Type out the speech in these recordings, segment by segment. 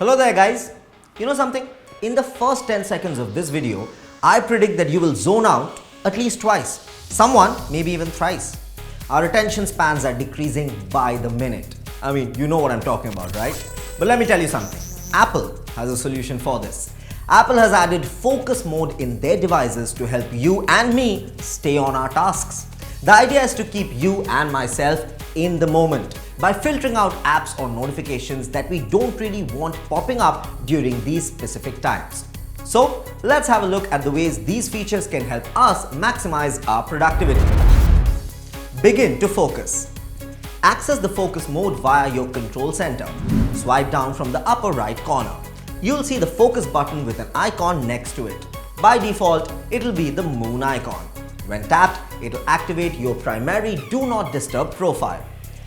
Hello there guys, you know something? In the first 10 seconds of this video, I predict that you will zone out at least twice, someone maybe even thrice. Our attention spans are decreasing by the minute. I mean, you know what I'm talking about, right? But let me tell you something. Apple has a solution for this. Apple has added focus mode in their devices to help you and me stay on our tasks. The idea is to keep you and myself in the moment by filtering out apps or notifications that we don't really want popping up during these specific times. So let's have a look at the ways these features can help us maximize our productivity. Begin to focus. Access the focus mode via your control center. Swipe down from the upper right corner. You'll see the focus button with an icon next to it. By default, it'll be the moon icon. When tapped, it'll activate your primary Do Not Disturb profile.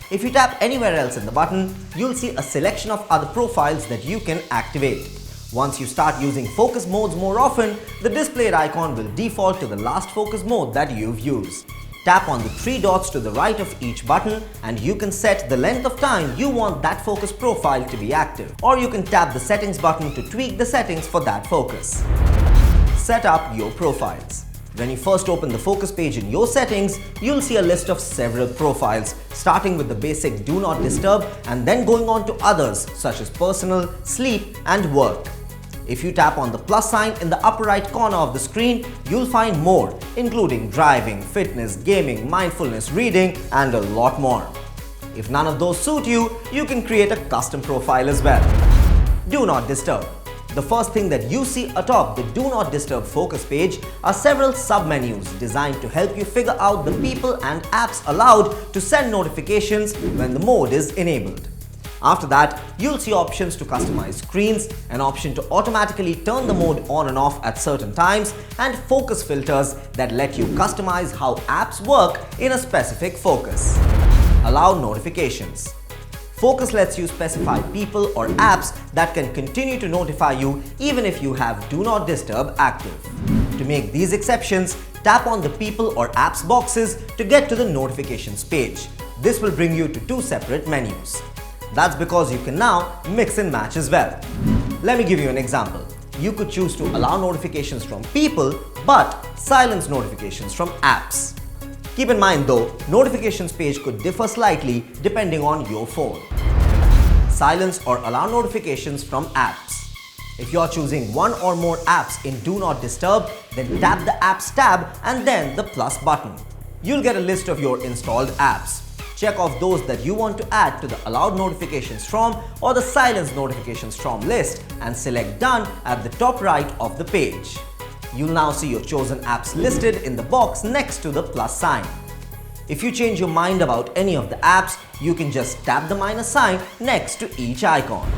If you tap anywhere else in the button, you'll see a selection of other profiles that you can activate. Once you start using focus modes more often, the displayed icon will default to the last focus mode that you've used. Tap on the three dots to the right of each button and you can set the length of time you want that focus profile to be active. Or you can tap the settings button to tweak the settings for that focus. Set up your profiles. When you first open the focus page in your settings, you'll see a list of several profiles, starting with the basic Do Not Disturb and then going on to others such as personal, sleep and work. If you tap on the plus sign in the upper right corner of the screen, you'll find more, including driving, fitness, gaming, mindfulness, reading and a lot more. If none of those suit you, you can create a custom profile as well. Do Not Disturb. The first thing that you see atop the Do Not Disturb focus page are several sub-menus designed to help you figure out the people and apps allowed to send notifications when the mode is enabled. After that, you'll see options to customize screens, an option to automatically turn the mode on and off at certain times, and focus filters that let you customize how apps work in a specific focus. Allow notifications. Focus lets you specify people or apps that can continue to notify you even if you have Do Not Disturb active. To make these exceptions, tap on the people or apps boxes to get to the notifications page. This will bring you to two separate menus. That's because you can now mix and match as well. Let me give you an example. You could choose to allow notifications from people but silence notifications from apps. Keep in mind though, notifications page could differ slightly depending on your phone. Silence or allow notifications from apps. If you're choosing one or more apps in Do Not Disturb, then tap the Apps tab and then the plus button. You'll get a list of your installed apps. Check off those that you want to add to the allowed notifications from or the silence notifications from list and select Done at the top right of the page. You'll now see your chosen apps listed in the box next to the plus sign. If you change your mind about any of the apps, you can just tap the minus sign next to each icon.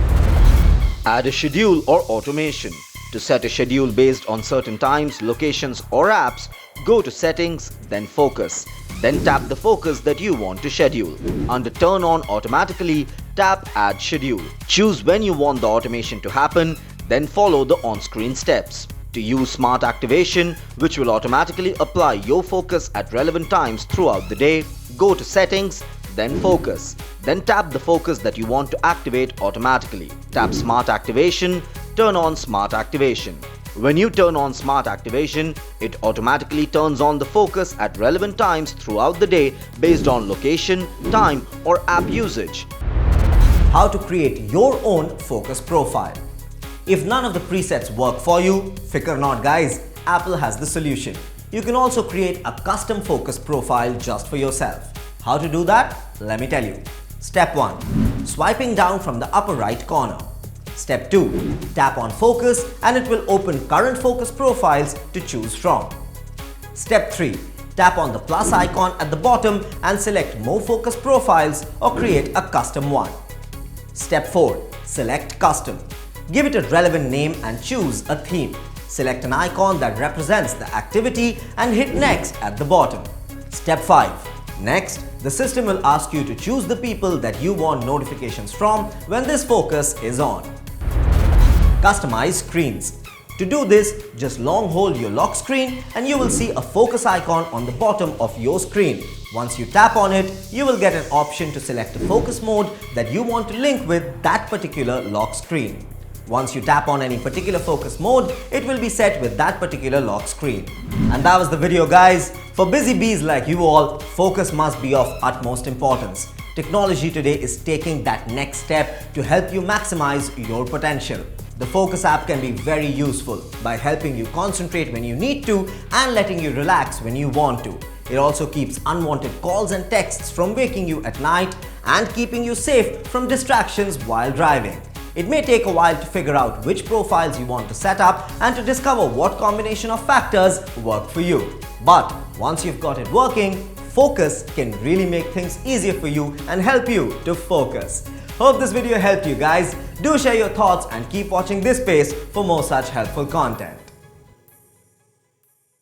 Add a schedule or automation. To set a schedule based on certain times, locations or apps, go to Settings, then Focus. Then tap the focus that you want to schedule. Under Turn On Automatically, tap Add Schedule. Choose when you want the automation to happen, then follow the on-screen steps. To use Smart Activation, which will automatically apply your focus at relevant times throughout the day, go to Settings, then Focus. Then tap the focus that you want to activate automatically. Tap Smart Activation, turn on Smart Activation. When you turn on Smart Activation, it automatically turns on the focus at relevant times throughout the day based on location, time, or app usage. How to create your own focus profile. If none of the presets work for you, fear not guys, Apple has the solution. You can also create a custom focus profile just for yourself. How to do that? Let me tell you. Step 1. Swiping down from the upper right corner. Step 2. Tap on Focus and it will open current focus profiles to choose from. Step 3. Tap on the plus icon at the bottom and select More Focus Profiles or create a custom one. Step 4. Select Custom. Give it a relevant name and choose a theme. Select an icon that represents the activity and hit Next at the bottom. Step 5. Next, the system will ask you to choose the people that you want notifications from when this focus is on. Customize screens. To do this, just long hold your lock screen and you will see a focus icon on the bottom of your screen. Once you tap on it, you will get an option to select a focus mode that you want to link with that particular lock screen. Once you tap on any particular focus mode, it will be set with that particular lock screen. And that was the video, guys. For busy bees like you all, focus must be of utmost importance. Technology today is taking that next step to help you maximize your potential. The Focus app can be very useful by helping you concentrate when you need to and letting you relax when you want to. It also keeps unwanted calls and texts from waking you at night and keeping you safe from distractions while driving. It may take a while to figure out which profiles you want to set up and to discover what combination of factors work for you. But once you've got it working, Focus can really make things easier for you and help you to focus. Hope this video helped you guys. Do share your thoughts and keep watching this space for more such helpful content.